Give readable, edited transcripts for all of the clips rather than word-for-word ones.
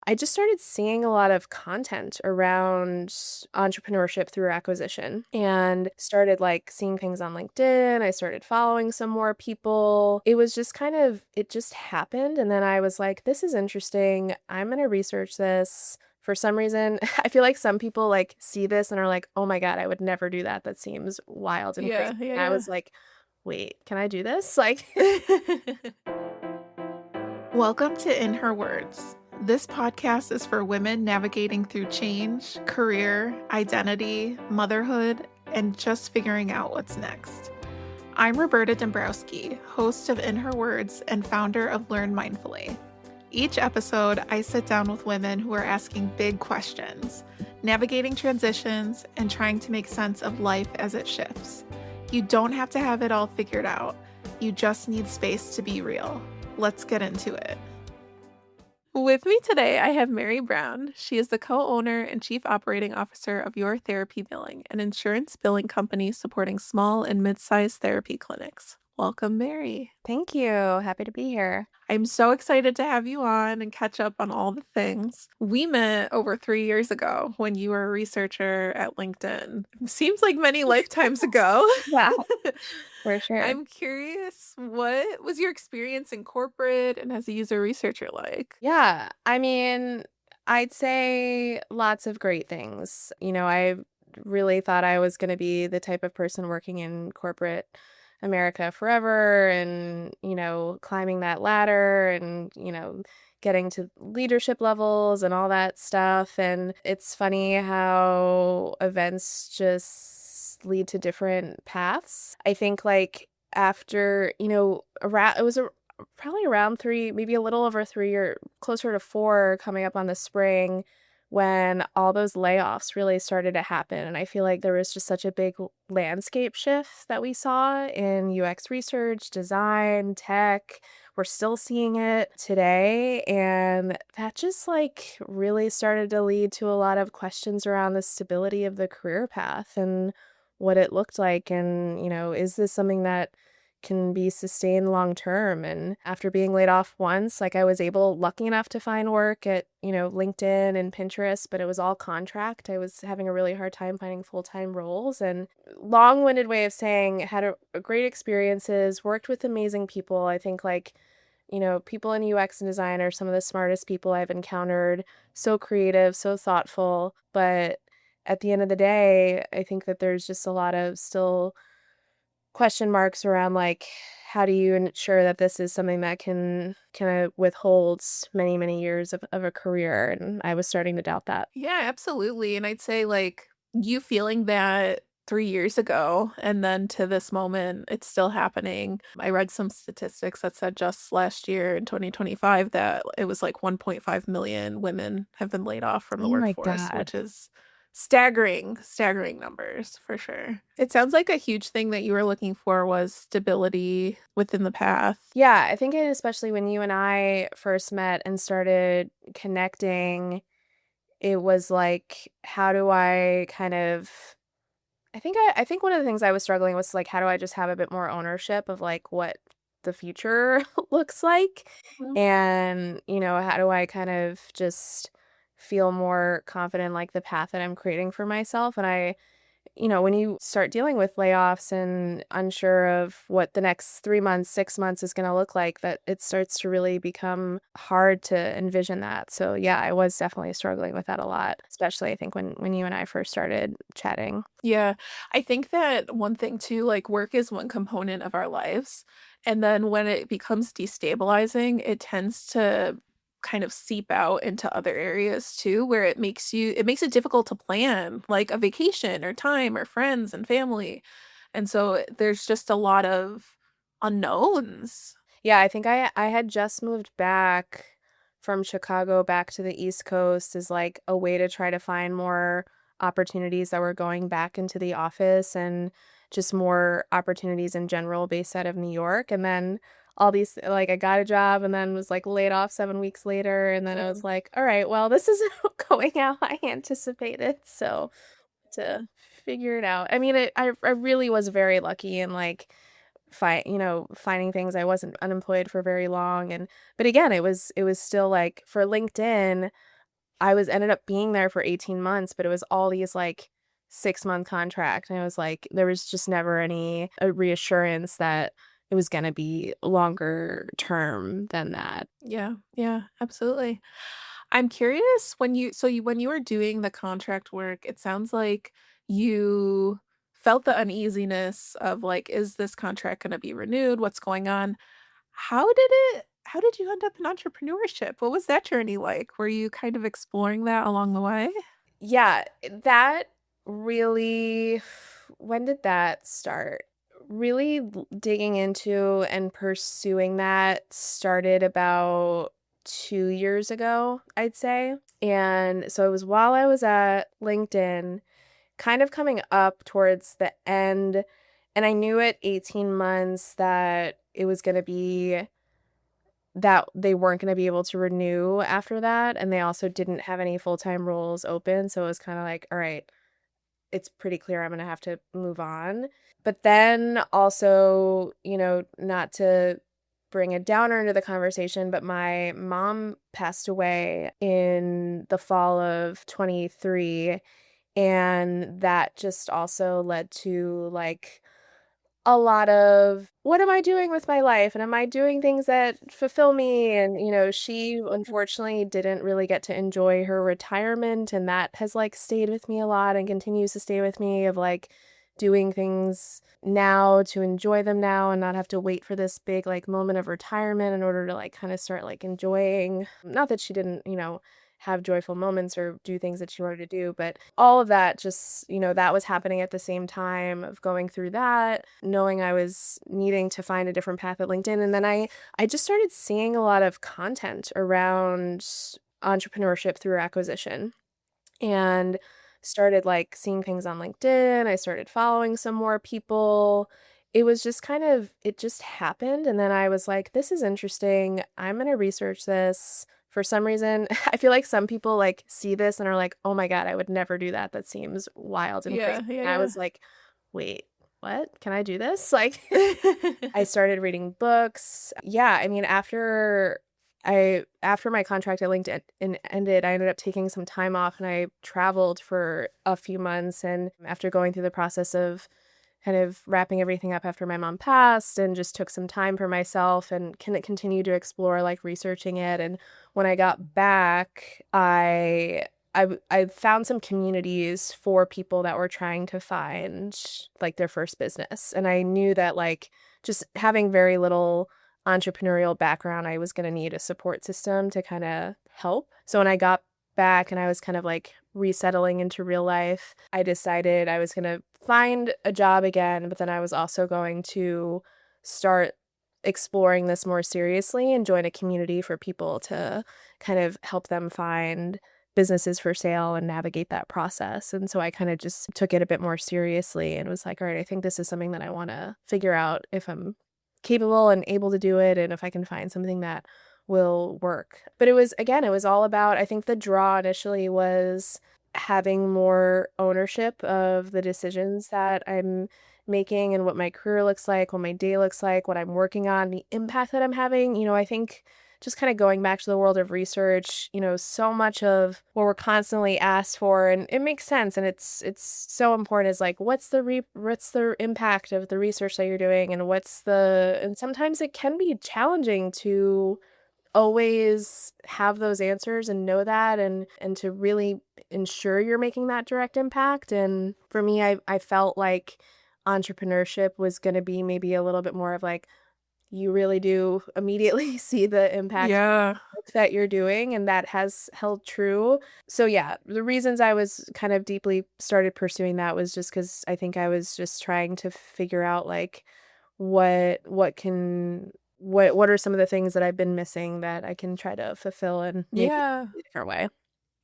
I just started seeing a lot of content around entrepreneurship through acquisition and started like seeing things on LinkedIn. I started following some more people. It was just it just happened. And then I was like, this is interesting. I'm going to research this. For some reason, I feel like some people like see this and are like, oh my God, I would never do that. That seems wild and crazy. Yeah, And I yeah, was like, wait, can I do this? Like, yeah. Welcome to In Her Words. This podcast is for women navigating through change, career, identity, motherhood, and just figuring out what's next. I'm Roberta Dombrowski, host of In Her Words and founder of Learn Mindfully. Each episode, I sit down with women who are asking big questions, navigating transitions, and trying to make sense of life as it shifts. You don't have to have it all figured out. You just need space to be real. Let's get into it. With me today, I have Mary Brown. She is the co-owner and chief operating officer of Your Therapy Billing, an insurance billing company supporting small and mid-sized therapy clinics. Welcome, Mary. thank you. Happy to be here. I'm so excited to have you on and catch up on all the things. We met over 3 years ago when you were a researcher at LinkedIn. Seems like many lifetimes ago. Yeah, for sure. I'm curious, what was your experience in corporate and as a user researcher like? Yeah, I mean, I'd say lots of great things. I really thought I was going to be the type of person working in corporate America forever and, climbing that ladder and, getting to leadership levels and all that stuff. And it's funny how events just lead to different paths. I think like after, around, it was probably around 3, maybe a little over 3 or closer to 4 coming up on the spring when all those layoffs really started to happen. And I feel like there was just such a big landscape shift that we saw in UX research, design, tech. We're still seeing it today. And that just like really started to lead to a lot of questions around the stability of the career path and what it looked like. And, is this something that can be sustained long term? And after being laid off once, like I was lucky enough to find work at, LinkedIn and Pinterest, but it was all contract. I was having a really hard time finding full-time roles, and long-winded way of saying had a great experiences, worked with amazing people. I think like, people in UX and design are some of the smartest people I've encountered, so creative, so thoughtful. But at the end of the day, I think that there's just a lot of still question marks around like how do you ensure that this is something that can kind of withholds many, many years of a career? And I was starting to doubt that. Yeah, absolutely. And I'd say like you feeling that 3 years ago and then to this moment, it's still happening. I read some statistics that said just last year in 2025 that it was like 1.5 million women have been laid off from the Oh my workforce, God. which is staggering numbers for sure. It sounds like a huge thing that you were looking for was stability within the path. Yeah, I think especially when you and I first met and started connecting, it was like, how do I kind of I think one of the things I was struggling with was like, how do I just have a bit more ownership of like what the future looks like? And, how do I kind of just feel more confident in like the path that I'm creating for myself? And when you start dealing with layoffs and unsure of what the next 3 months, 6 months is going to look like, that it starts to really become hard to envision that. So yeah, I was definitely struggling with that a lot, especially I think when you and I first started chatting. Yeah, I think that one thing too, like work is one component of our lives. And then when it becomes destabilizing, it tends to kind of seep out into other areas too, where it makes it difficult to plan like a vacation or time or friends and family. And so there's just a lot of unknowns. Yeah, I think I had just moved back from Chicago back to the East Coast as like a way to try to find more opportunities that were going back into the office and just more opportunities in general based out of New York. And then all these like I got a job and then was like laid off 7 weeks later. And then I was like, all right, well, this isn't going how I anticipated. So to figure it out. I mean, I really was very lucky in like finding things. I wasn't unemployed for very long, but again, it was still like for LinkedIn, I was ended up being there for 18 months, but it was all these like 6-month contract. And I was like, there was just never any reassurance that it was going to be longer term than that. Yeah, yeah, absolutely. I'm curious when you were doing the contract work, it sounds like you felt the uneasiness of like, is this contract going to be renewed? What's going on? How did you end up in entrepreneurship? What was that journey like? Were you kind of exploring that along the way? Yeah, that really, when did that start? Really digging into and pursuing that started about 2 years ago, I'd say. And so it was while I was at LinkedIn, kind of coming up towards the end. And I knew at 18 months that it was going to be that they weren't going to be able to renew after that. And they also didn't have any full time roles open. So it was kind of like, all right, it's pretty clear I'm going to have to move on. But then also, not to bring a downer into the conversation, but my mom passed away in the fall of 23. And that just also led to like a lot of what am I doing with my life and am I doing things that fulfill me? And, she unfortunately didn't really get to enjoy her retirement. And that has like stayed with me a lot and continues to stay with me of like doing things now to enjoy them now and not have to wait for this big like moment of retirement in order to like kind of start like enjoying. Not that she didn't, have joyful moments or do things that she wanted to do. But all of that just, that was happening at the same time of going through that, knowing I was needing to find a different path at LinkedIn. And then I just started seeing a lot of content around entrepreneurship through acquisition and started like seeing things on LinkedIn. I started following some more people. It was just it just happened. And then I was like, this is interesting. I'm going to research this. For some reason, I feel like some people like see this and are like, oh my God, I would never do that. That seems wild and crazy. Yeah, yeah, And I yeah. was like, wait, what? Can I do this? Like, Yeah. I started reading books. Yeah, I mean, after my contract at LinkedIn ended, I ended up taking some time off and I traveled for a few months. And after going through the process of kind of wrapping everything up after my mom passed and just took some time for myself and can continue to explore like researching it. And when I got back, I found some communities for people that were trying to find like their first business. And I knew that like just having very little entrepreneurial background, I was going to need a support system to kind of help. So when I got back and I was kind of like resettling into real life, I decided I was going to find a job again, but then I was also going to start exploring this more seriously and join a community for people to kind of help them find businesses for sale and navigate that process. And so I kind of just took it a bit more seriously and was like, all right, I think this is something that I want to figure out if I'm capable and able to do it and if I can find something that will work. But it was all about, I think the draw initially was having more ownership of the decisions that I'm making and what my career looks like, what my day looks like, what I'm working on, the impact that I'm having. I think just kind of going back to the world of research, so much of what we're constantly asked for, and it makes sense, and it's so important, is like, what's the impact of the research that you're doing, and and sometimes it can be challenging to always have those answers and know that and to really ensure you're making that direct impact. And for me, I felt like entrepreneurship was going to be maybe a little bit more of like, you really do immediately see the impact Yeah. that you're doing, and that has held true. So yeah, the reasons I was kind of deeply started pursuing that was just because I think I was just trying to figure out like what are some of the things that I've been missing that I can try to fulfill in maybe Yeah. a different way.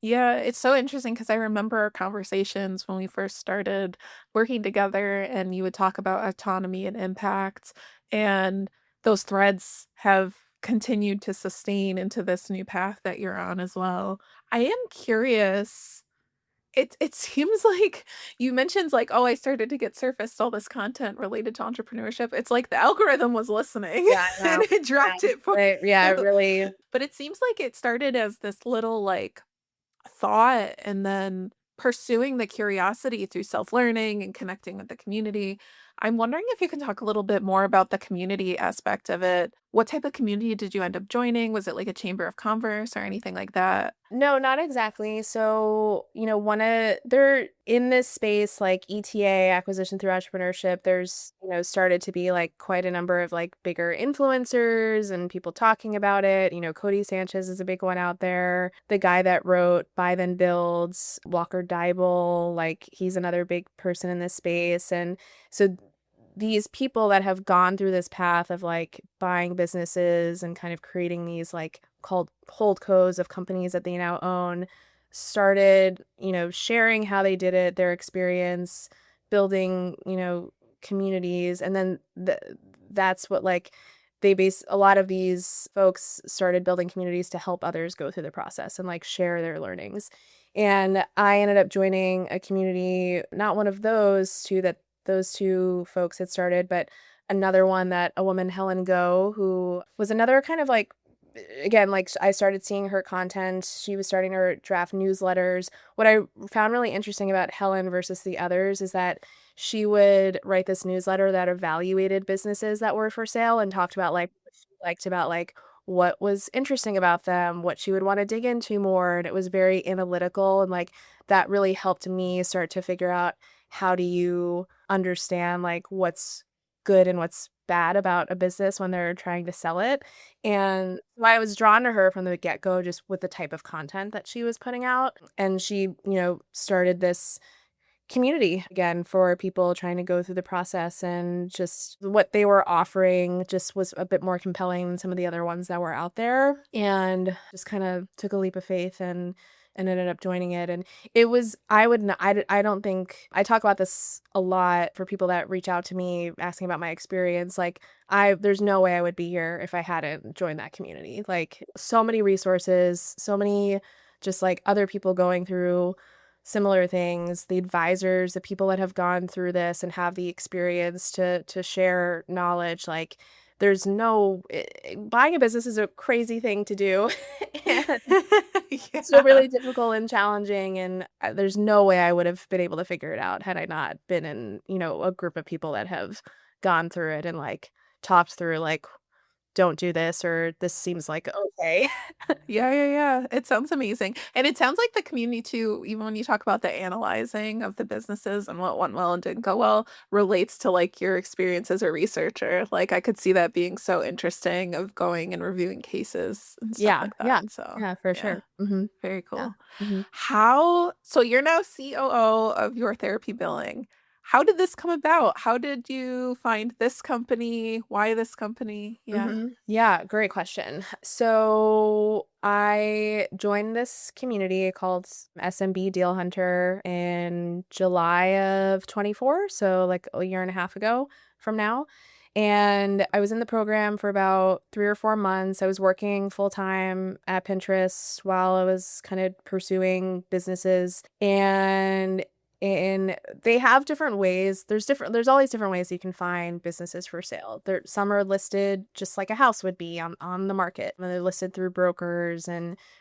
Yeah, it's so interesting because I remember our conversations when we first started working together, and you would talk about autonomy and impact, and those threads have continued to sustain into this new path that you're on as well. I am curious. It seems like you mentioned like, oh, I started to get surfaced all this content related to entrepreneurship. It's like the algorithm was listening Yeah, I and know. it dropped it for Yeah, you. really. But it seems like it started as this little like thought and then pursuing the curiosity through self-learning and connecting with the community. I'm wondering if you can talk a little bit more about the community aspect of it. What type of community did you end up joining? Was it like a chamber of commerce or anything like that? No, not exactly. So, they're in this space like ETA, acquisition through entrepreneurship. There's, started to be like quite a number of like bigger influencers and people talking about it. Cody Sanchez is a big one out there. The guy that wrote Buy Then Builds, Walker Dybel, like he's another big person in this space. And so these people that have gone through this path of like buying businesses and kind of creating these like called holdcos of companies that they now own started, sharing how they did it, their experience, building, communities. And then that's what like a lot of these folks started building communities to help others go through the process and like share their learnings. And I ended up joining a community, not one of those two folks had started, but another one that a woman, Helen Go, who was another kind of like, again, like I started seeing her content. She was starting to draft newsletters. What I found really interesting about Helen versus the others is that she would write this newsletter that evaluated businesses that were for sale and talked about like what she liked about like what was interesting about them, what she would want to dig into more. And it was very analytical. And like that really helped me start to figure out how do you understand like what's good and what's bad about a business when they're trying to sell it. And so I was drawn to her from the get-go just with the type of content that she was putting out. And she, started this community again for people trying to go through the process, and just what they were offering just was a bit more compelling than some of the other ones that were out there, and just kind of took a leap of faith and ended up joining it. And it was, I don't think, I talk about this a lot for people that reach out to me asking about my experience. Like there's no way I would be here if I hadn't joined that community. Like so many resources, so many just like other people going through similar things, the advisors, the people that have gone through this and have the experience to share knowledge. Like there's no buying a business is a crazy thing to do. And it's still Yeah. really difficult and challenging, and there's no way I would have been able to figure it out had I not been in, a group of people that have gone through it and like talked through like don't do this or this seems like okay. Yeah, yeah, yeah. It sounds amazing. And it sounds like the community too, even when you talk about the analyzing of the businesses and what went well and didn't go well, relates to like your experience as a researcher. Like I could see that being so interesting of going and reviewing cases and stuff Yeah, like that. yeah, So, yeah, for yeah, sure. Hmm. very Yeah. cool. Hmm. So you're now COO of your therapy billing. How did this come about? How did you find this company? Why this company? Yeah. Yeah, great question. So I joined this community called SMB Deal Hunter in July of 24, so like a year and a half ago from now. And I was in the program for about 3 or 4 months. I was working full time at Pinterest while I was kind of pursuing businesses. And they have different ways. There's all these different ways you can find businesses for sale. Some are listed just like a house would be on the market. And they're listed through brokers,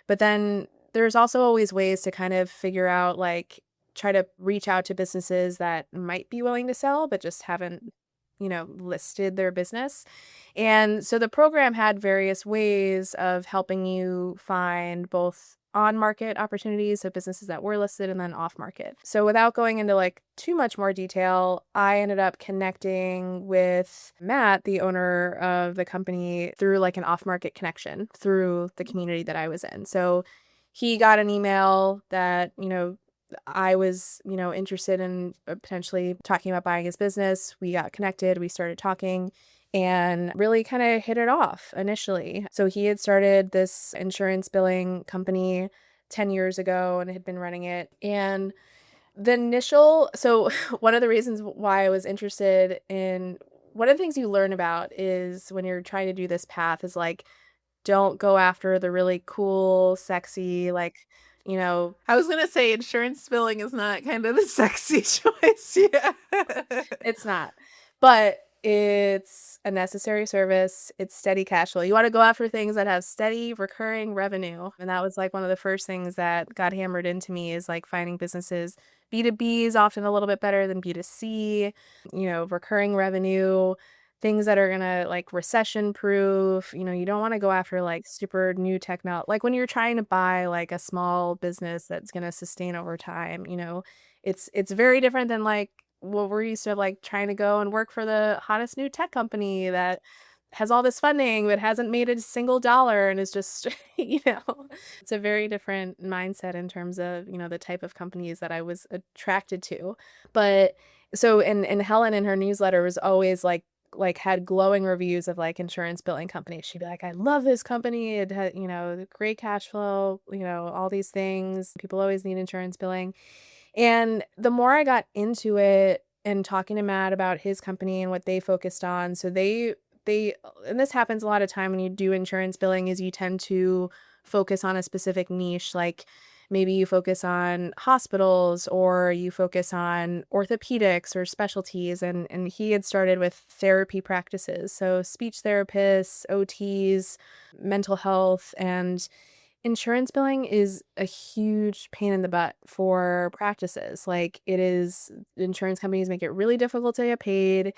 but then there's also always ways to kind of figure out like try to reach out to businesses that might be willing to sell but just haven't, listed their business. And so the program had various ways of helping you find both on market opportunities of businesses that were listed and then off market. So without going into like too much more detail, I ended up connecting with Matt, the owner of the company, through like an off market connection through the community that I was in. So he got an email that, I was, interested in potentially talking about buying his business. We got connected, we started talking and really kind of hit it off initially. So he had started this insurance billing company 10 years ago and had been running it. And so one of the reasons why I was interested in one of the things you learn about is when you're trying to do this path is like, don't go after the really cool, sexy, like, you know, I was gonna say insurance billing is not kind of the sexy choice. Yeah. it's not. But It's a necessary service. It's steady cash flow. You want to go after things that have steady recurring revenue. And that was like one of the first things that got hammered into me is like finding businesses. B2B is often a little bit better than B2C, recurring revenue, things that are going to like recession proof. You don't want to go after like super new technology. Like when you're trying to buy like a small business that's going to sustain over time, it's very different than like what we're used to, like trying to go and work for the hottest new tech company that has all this funding but hasn't made a single dollar and is just, it's a very different mindset in terms of, the type of companies that I was attracted to. But so, and Helen in her newsletter was always like had glowing reviews of like insurance billing companies. She'd be like, I love this company. It had, great cash flow, all these things. People always need insurance billing. And the more I got into it and talking to Matt about his company and what they focused on, so they and this happens a lot of time when you do insurance billing is you tend to focus on a specific niche, like maybe you focus on hospitals or you focus on orthopedics or specialties, and he had started with therapy practices, so speech therapists, OTs, mental health, and insurance billing is a huge pain in the butt for practices. Like it is, insurance companies make it really difficult to get paid.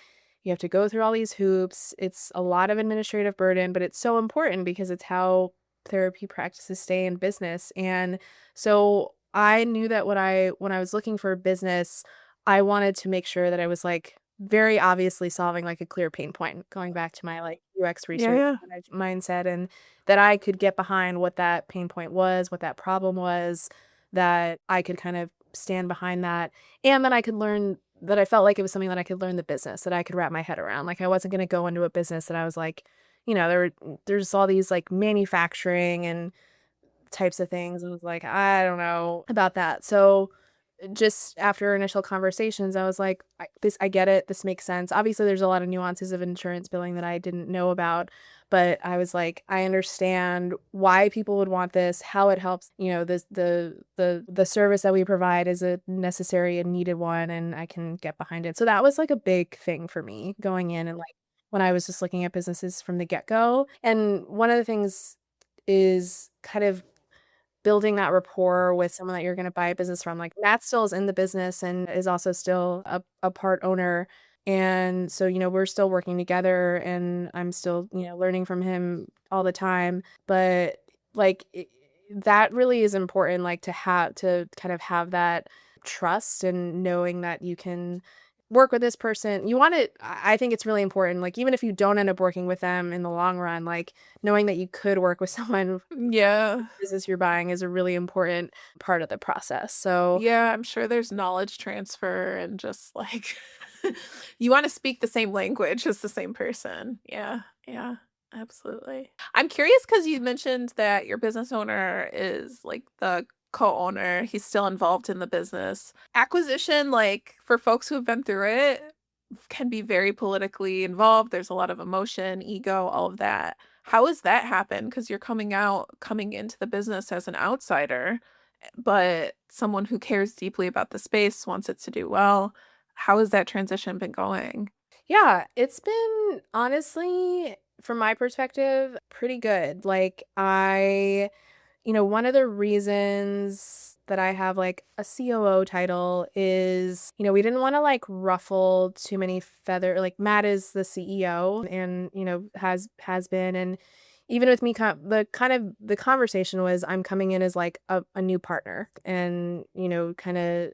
You have to go through all these hoops. It's a lot of administrative burden, but it's so important because it's how therapy practices stay in business. And so I knew that when I was looking for a business, I wanted to make sure that I was like very obviously solving like a clear pain point, going back to my like UX Yeah, research yeah. mindset, and that I could get behind what that pain point was, what that problem was, that I could kind of stand behind that. And then I could learn that I felt like it was something that I could learn the business, that I could wrap my head around. Like I wasn't going to go into a business that I was like, there's all these like manufacturing and types of things. I was like, I don't know about that. So just after initial conversations, I was like, I get it. This makes sense. Obviously, there's a lot of nuances of insurance billing that I didn't know about, but I was like, I understand why people would want this, how it helps. The service that we provide is a necessary and needed one, and I can get behind it. So that was like a big thing for me going in and like when I was just looking at businesses from the get go. And one of the things is kind of building that rapport with someone that you're going to buy a business from. Like Matt still is in the business and is also still a part owner. And so, we're still working together and I'm still, learning from him all the time. But like that really is important, like to kind of have that trust and knowing that you can work with this person. I think it's really important. Like, even if you don't end up working with them in the long run, like knowing that you could work with someone Yeah. business you're buying is a really important part of the process. So, Yeah, I'm sure there's knowledge transfer and just like you want to speak the same language as the same person. Yeah, yeah, absolutely. I'm curious because you mentioned that your business owner is like the co-owner. He's still involved in the business. Acquisition, like for folks who have been through it, can be very politically involved. There's a lot of emotion, ego, all of that. How has that happened? Because you're coming into the business as an outsider, but someone who cares deeply about the space, wants it to do well. How has that transition been going? yeah, it's been honestly, from my perspective, pretty good. Like, one of the reasons that I have like a COO title is, we didn't want to like ruffle too many feather. Like Matt is the CEO and, has been. And even with me, the conversation was I'm coming in as like a new partner. And, kind of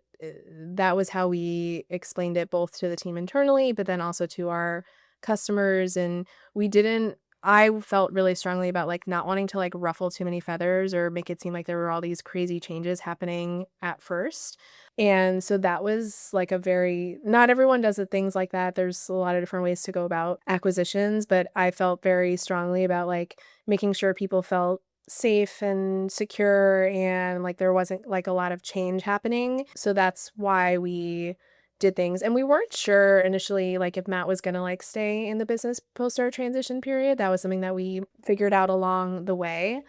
that was how we explained it both to the team internally, but then also to our customers. And we didn't I felt really strongly about like not wanting to like ruffle too many feathers or make it seem like there were all these crazy changes happening at first. And so that was like not everyone does it, things like that. There's a lot of different ways to go about acquisitions, but I felt very strongly about like making sure people felt safe and secure and like there wasn't like a lot of change happening. So that's why we did things. And we weren't sure initially, like if Matt was going to like stay in the business post our transition period. That was something that we figured out along the way.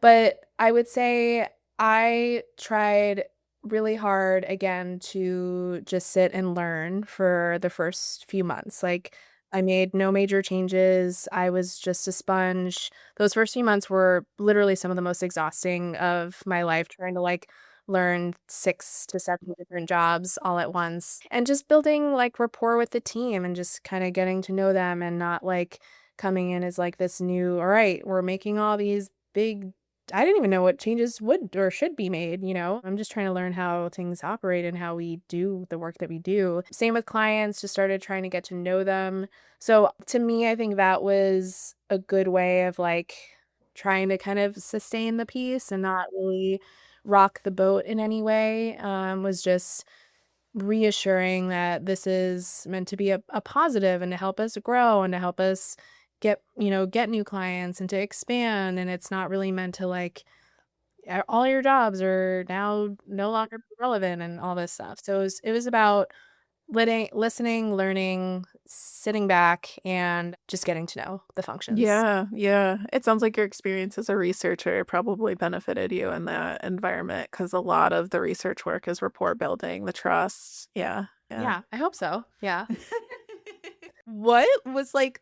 But I would say I tried really hard again to just sit and learn for the first few months. Like I made no major changes. I was just a sponge. Those first few months were literally some of the most exhausting of my life, trying to like learn 6 to 7 different jobs all at once and just building like rapport with the team and just kind of getting to know them and not like coming in as like this new, all right, we're making all these big I didn't even know what changes would or should be made, you know? I'm just trying to learn how things operate and how we do the work that we do. Same with clients, just started trying to get to know them. So to me, I think that was a good way of like trying to kind of sustain the peace and not really rock the boat in any way. Was just reassuring that this is meant to be a positive and to help us grow and to help us get new clients and to expand. And it's not really meant to like all your jobs are now no longer relevant and all this stuff. So it was about listening, learning, sitting back, and just getting to know the functions. Yeah, yeah. It sounds like your experience as a researcher probably benefited you in that environment because a lot of the research work is rapport building, the trust. Yeah, yeah. Yeah, I hope so. Yeah. What was like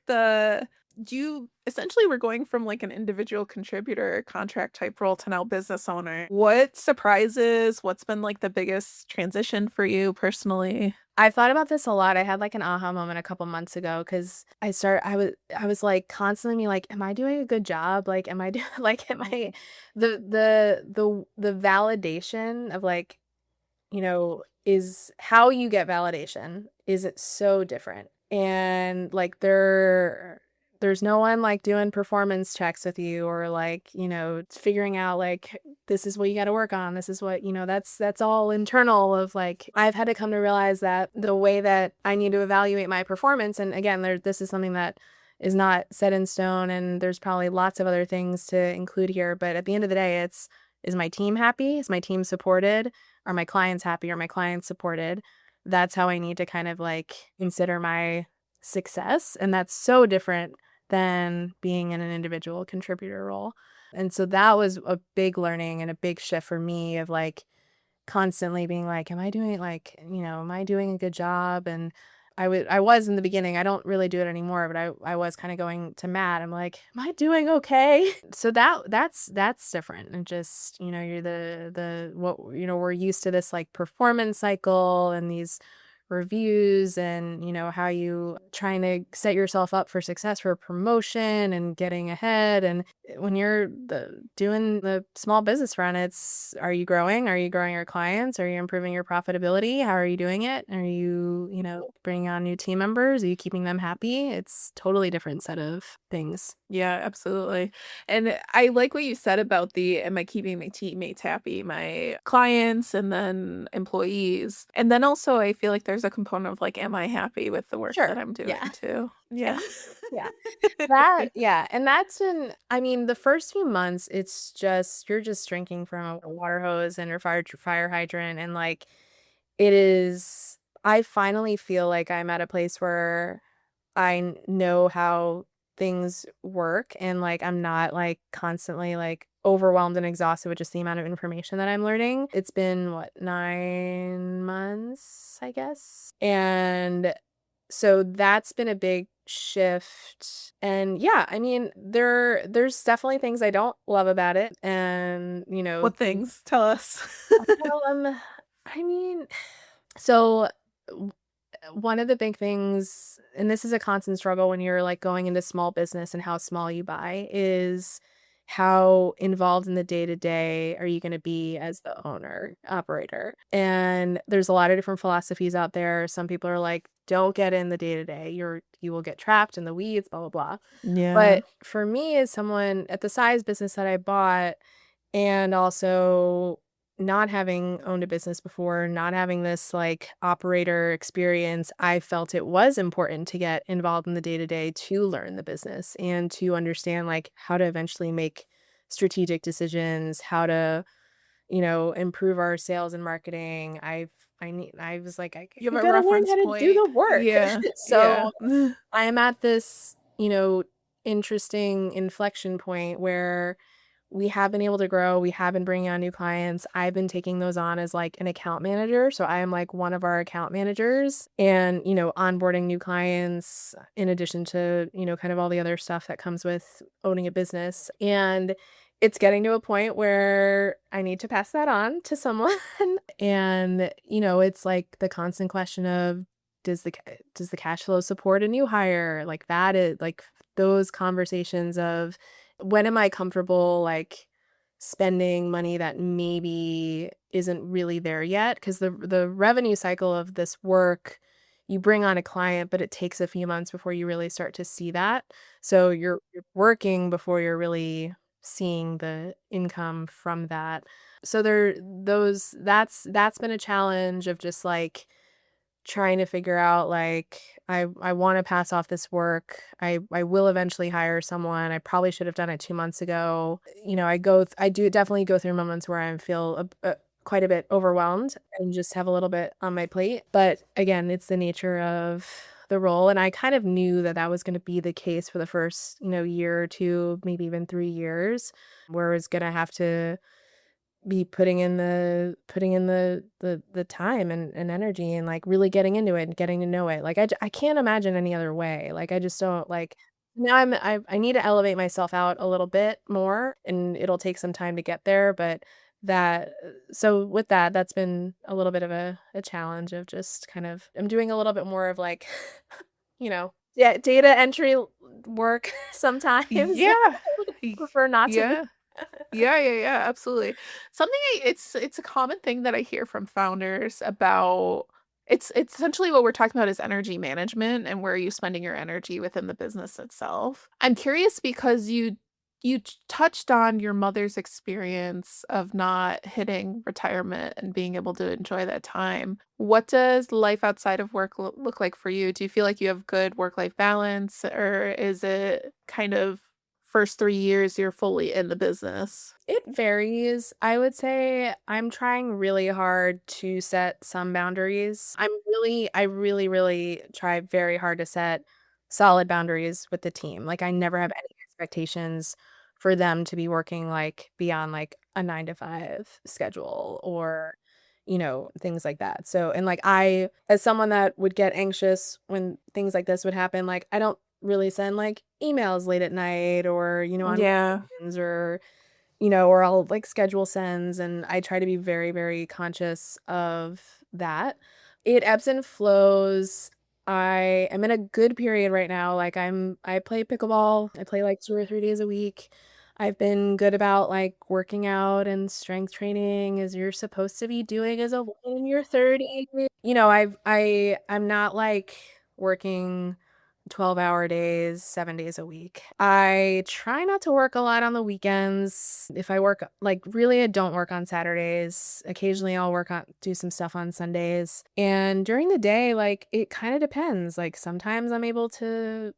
you essentially were going from like an individual contributor contract type role to now business owner. What surprises, what's been like the biggest transition for you personally? I've thought about this a lot. I had like an aha moment a couple months ago because I was like constantly being like, am I doing a good job? Like, am I doing like am I the validation of like is how you get validation is it so different. And like there's no one like doing performance checks with you or like, figuring out like this is what you got to work on. This is what, that's all internal of like I've had to come to realize that the way that I need to evaluate my performance and again, this is something that is not set in stone and there's probably lots of other things to include here, but at the end of the day, it's is my team happy? Is my team supported? Are my clients happy? Are my clients supported? That's how I need to kind of like consider my success. And that's so different than being in an individual contributor role. And so that was a big learning and a big shift for me of like constantly being like, am I doing am I doing a good job? And I was in the beginning. I don't really do it anymore, but I was kind of going to Matt. I'm like, am I doing okay? So that's different. And just, you're the what we're used to this like performance cycle and these reviews and how you trying to set yourself up for success for a promotion and getting ahead and when you're doing the small business run are you growing your clients, are you improving your profitability, how are you doing it, are you bringing on new team members, are you keeping them happy? It's totally different set of things. Yeah, absolutely. And I like what you said about the am I keeping my teammates happy, my clients, and then employees. And then also, I feel like there's a component of like, am I happy with the work that Sure. I'm doing Yeah. too? Yeah. Yeah. Yeah. That yeah, and that's in I mean, the first few months, it's just you're just drinking from a water hose and your fire hydrant, and, like, it is I finally feel like I'm at a place where know how things work, and, like, I'm not, like, constantly, like, overwhelmed and exhausted with just the amount of information that I'm learning. It's been, what, 9 months, I guess? And so that's been a big shift. And yeah, I mean, there's definitely things I don't love about it. And, What things? Tell us. um, I mean, so w- one of the big things, and this is a constant struggle when you're like going into small business and how small you buy, is how involved in the day to day are you going to be as the owner, operator? And there's a lot of different philosophies out there. Some people are like, don't get in the day to day. You will get trapped in the weeds, blah, blah, blah. Yeah. But for me, as someone at the size business that I bought, and also not having owned a business before, not having this like operator experience, I felt it was important to get involved in the day to day to learn the business and to understand like how to eventually make strategic decisions, how to, improve our sales and marketing. I was like, You have I a gotta learn reference how to do point. the work. Yeah. Yeah. So I am at this, interesting inflection point where we have been able to grow. We have been bringing on new clients. I've been taking those on as like an account manager. So I am like one of our account managers and, onboarding new clients in addition to, kind of all the other stuff that comes with owning a business. And it's getting to a point where I need to pass that on to someone. And, it's like the constant question of does the cash flow support a new hire? Like that is like those conversations of when am I comfortable like spending money that maybe isn't really there yet? Because the revenue cycle of this work, you bring on a client, but it takes a few months before you really start to see that. So you're working before you're really seeing the income from that. So that's been a challenge of just like trying to figure out like I want to pass off this work. I will eventually hire someone. I probably should have done it 2 months ago. I do definitely go through moments where I feel quite a bit overwhelmed and just have a little bit on my plate. But again, it's the nature of the role, and I kind of knew that that was going to be the case for the first, year or two, maybe even 3 years, where I was going to have to be putting in the time and energy and, like, really getting into it and getting to know it. Like, I can't imagine any other way. Like, I just don't like now I need to elevate myself out a little bit more, and it'll take some time to get there, but that so with that, that's been a little bit of a challenge of just kind of I'm doing a little bit more of, like, yeah, data entry work sometimes. Yeah. I would Y- prefer not to be. Yeah. Yeah, yeah, yeah, absolutely. Something it's a common thing that I hear from founders about it's essentially what we're talking about is energy management and where are you spending your energy within the business itself. I'm curious because you touched on your mother's experience of not hitting retirement and being able to enjoy that time. What does life outside of work look like for you? Do you feel like you have good work-life balance, or is it kind of first 3 years you're fully in the business? It varies. I would say I'm trying really hard to set some boundaries. I really, really try very hard to set solid boundaries with the team. Like I never have any expectations for them to be working like beyond like a 9 to 5 schedule or, things like that. So, and like as someone that would get anxious when things like this would happen, like I don't really send like emails late at night or, on Yeah, weekends or I'll like schedule sends and I try to be very, very conscious of that. It ebbs and flows. I am in a good period right now. Like I play pickleball. I play like 2 or 3 days a week. I've been good about like working out and strength training as you're supposed to be doing as a woman in your 30s. I'm not like working 12-hour days, 7 days a week. I try not to work a lot on the weekends. If I work, like, really, I don't work on Saturdays. Occasionally, I'll do some stuff on Sundays. And during the day, like, it kind of depends. Like, sometimes I'm able to,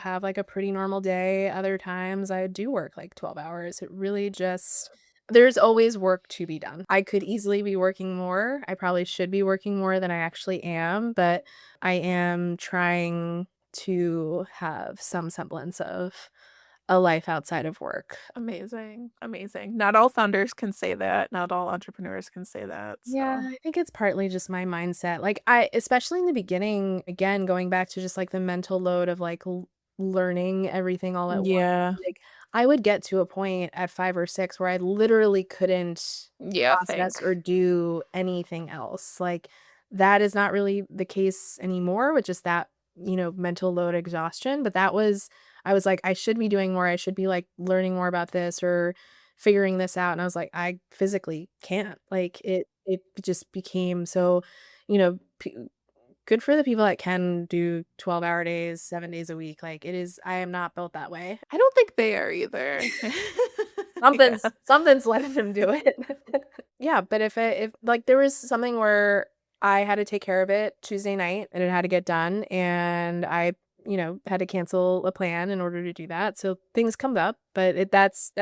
have like a pretty normal day. Other times, I do work like 12 hours. It really just, there's always work to be done. I could easily be working more. I probably should be working more than I actually am, but I am trying to have some semblance of a life outside of work. amazing, amazing. Not all founders can say that. Not all entrepreneurs can say that. Yeah, So, I think it's partly just my mindset. Like especially in the beginning, again, going back to just like the mental load of like learning everything all at once. yeah, Like I would get to a point at 5 or 6 where I literally couldn't yeah, process or think. do anything else. Like that is not really the case anymore with just that, mental load exhaustion. But I was like, I should be doing more. I should be like learning more about this or figuring this out. And I was like, I physically can't. Like it just became so, you know, p- good for the people that can do 12-hour days, 7 days a week. Like I am not built that way. I don't think they are either. Yeah. Something's letting them do it. Yeah, but if like there was something where I had to take care of it Tuesday night and it had to get done and I, had to cancel a plan in order to do that. So things come up, but that's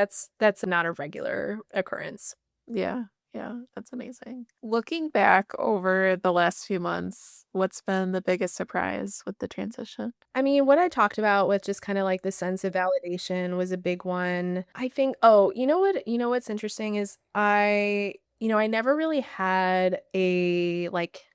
not a regular occurrence. Yeah. Yeah, that's amazing. Looking back over the last few months, what's been the biggest surprise with the transition? I mean, what I talked about with just kind of like the sense of validation was a big one. I think, oh, what's interesting is I never really had a like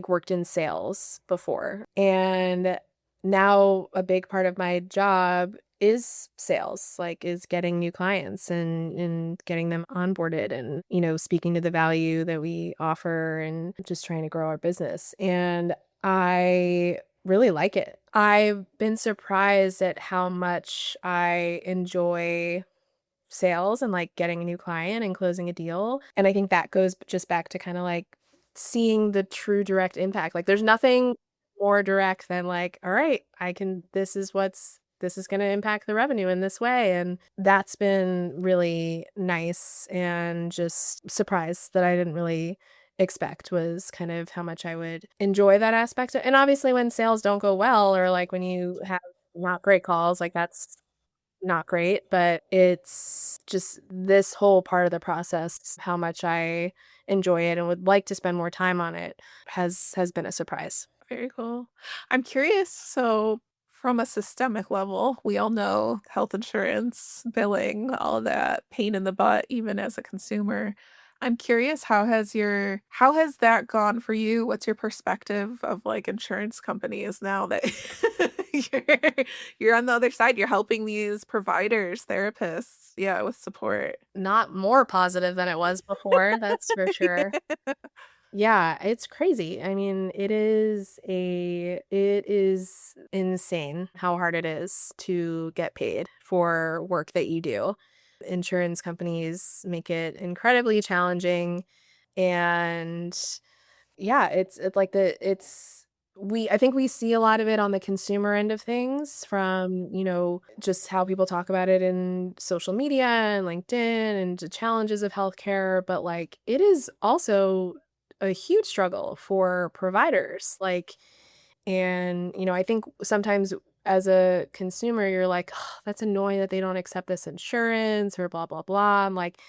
worked in sales before. And now a big part of my job is sales, like is getting new clients and getting them onboarded and, speaking to the value that we offer and just trying to grow our business. And I really like it. I've been surprised at how much I enjoy sales and like getting a new client and closing a deal. And I think that goes just back to kind of like seeing the true direct impact. Like there's nothing more direct than like, all right, this is going to impact the revenue in this way. And that's been really nice and just surprised that I didn't really expect was kind of how much I would enjoy that aspect. And obviously when sales don't go well or like when you have not great calls, like that's not great, but it's just this whole part of the process, how much I enjoy it and would like to spend more time on it has been a surprise. Very cool. I'm curious, so from a systemic level, we all know health insurance, billing, all of that pain in the butt, even as a consumer. I'm curious, how has that gone for you? What's your perspective of like insurance companies now that you're on the other side? You're helping these providers, therapists, yeah, with support. Not more positive than it was before, that's for sure. Yeah, it's crazy. I mean, it is insane how hard it is to get paid for work that you do. Insurance companies make it incredibly challenging and yeah, it's like I think we see a lot of it on the consumer end of things from, just how people talk about it in social media and LinkedIn and the challenges of healthcare, but like it is also a huge struggle for providers. Like and, I think sometimes as a consumer, you're like, "Oh, that's annoying that they don't accept this insurance or blah, blah, blah." I'm like,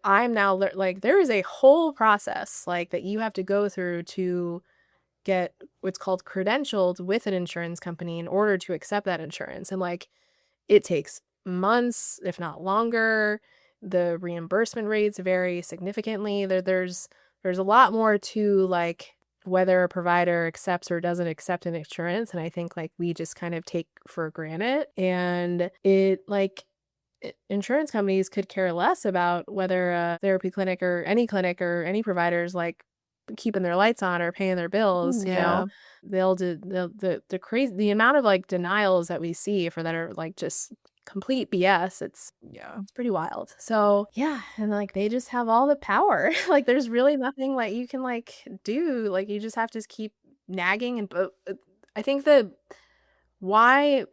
I'm now like, there is a whole process like that you have to go through to get what's called credentialed with an insurance company in order to accept that insurance. And like, it takes months, if not longer. The reimbursement rates vary significantly. There's a lot more to like whether a provider accepts or doesn't accept an insurance. And I think like we just kind of take for granted. And insurance companies could care less about whether a therapy clinic or any providers like keeping their lights on or paying their bills, Yeah. the crazy the amount of like denials that we see for that are like just complete BS. Yeah. It's pretty wild. So yeah, and like they just have all the power. Like there's really nothing like you can like do. Like you just have to keep nagging and but I think the why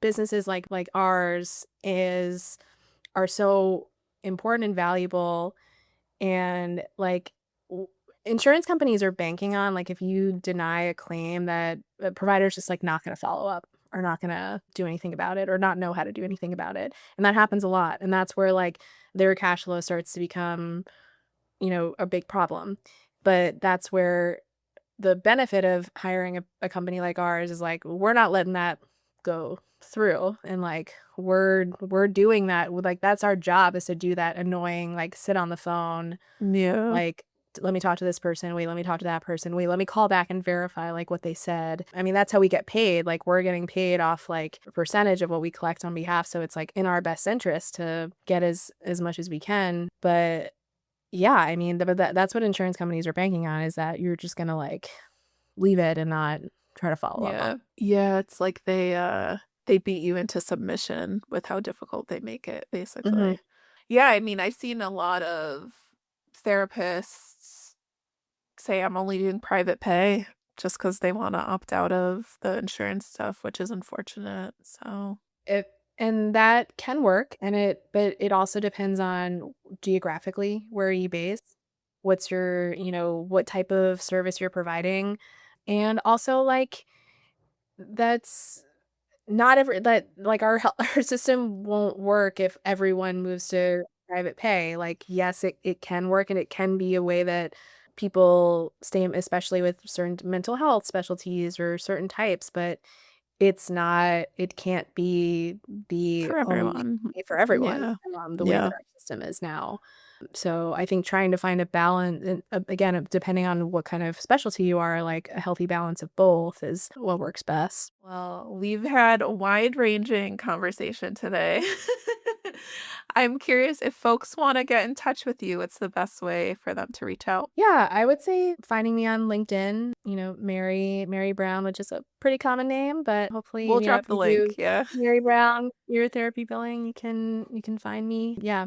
businesses like ours is are so important and valuable and like insurance companies are banking on like if you deny a claim that the provider's just like not going to follow up or not going to do anything about it or not know how to do anything about it. And that happens a lot. And that's where like their cash flow starts to become, a big problem. But that's where the benefit of hiring a company like ours is like we're not letting that go through and like we're doing that with like that's our job is to do that annoying like sit on the phone Yeah. like let me talk to this person, wait, let me talk to that person, wait, let me call back and verify like what they said. I mean, that's how we get paid. Like we're getting paid off like a percentage of what we collect on behalf, so it's like in our best interest to get as much as we can. But yeah, I mean, that's what insurance companies are banking on is that you're just gonna like leave it and not try to follow up on Yeah. Yeah, it's like they beat you into submission with how difficult they make it, it. Hmm. basically. Yeah, I mean, I've seen a lot of therapists say I'm only doing private pay just because they want to opt out of the insurance stuff, which is unfortunate. So, It and that can work, but it also depends on geographically where you base, what's your, what type of service you're providing, and also like that's not every that like our health our system won't work if everyone moves to private pay. Like, yes, it can work and it can be a way that people stay, especially with certain mental health specialties or certain types, but it can't be the For only everyone. way for everyone, Yeah. the way Yeah. that our system is now. So I think trying to find a balance, and again, depending on what kind of specialty you are, like a healthy balance of both is what works best. Well, we've had a wide-ranging conversation today. I'm curious if folks want to get in touch with you, what's the best way for them to reach out? Yeah, I would say finding me on LinkedIn, Mary Brown, which is a pretty common name, but hopefully, We'll if drop the you link. do Yeah. Mary Brown, your therapy billing, you can find me. Yeah.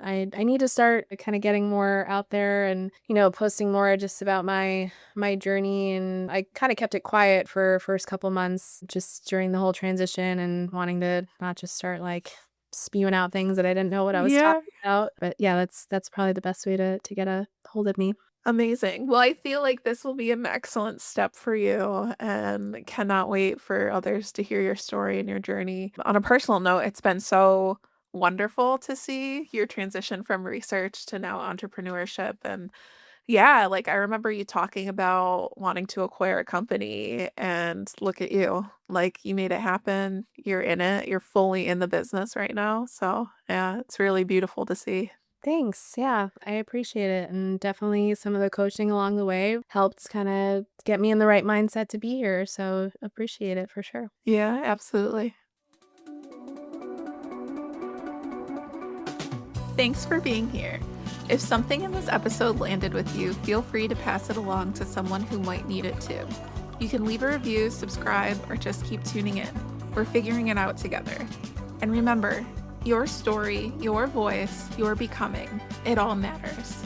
I need to start kind of getting more out there and, posting more just about my journey. And I kind of kept it quiet for first couple months just during the whole transition and wanting to not just start like spewing out things that I didn't know what I was Yeah. talking about. But yeah, that's probably the best way to get a hold of me. Amazing. Well, I feel like this will be an excellent step for you and cannot wait for others to hear your story and your journey. On a personal note, it's been so wonderful to see your transition from research to now entrepreneurship. And yeah, like I remember you talking about wanting to acquire a company and look at you. Like you made it happen. You're in it. You're fully in the business right now. So, yeah, it's really beautiful to see. Thanks. Yeah, I appreciate it. And definitely some of the coaching along the way helped kind of get me in the right mindset to be here. So appreciate it for sure. Yeah, absolutely. Thanks for being here. If something in this episode landed with you, feel free to pass it along to someone who might need it too. You can leave a review, subscribe, or just keep tuning in. We're figuring it out together. And remember, your story, your voice, your becoming, it all matters.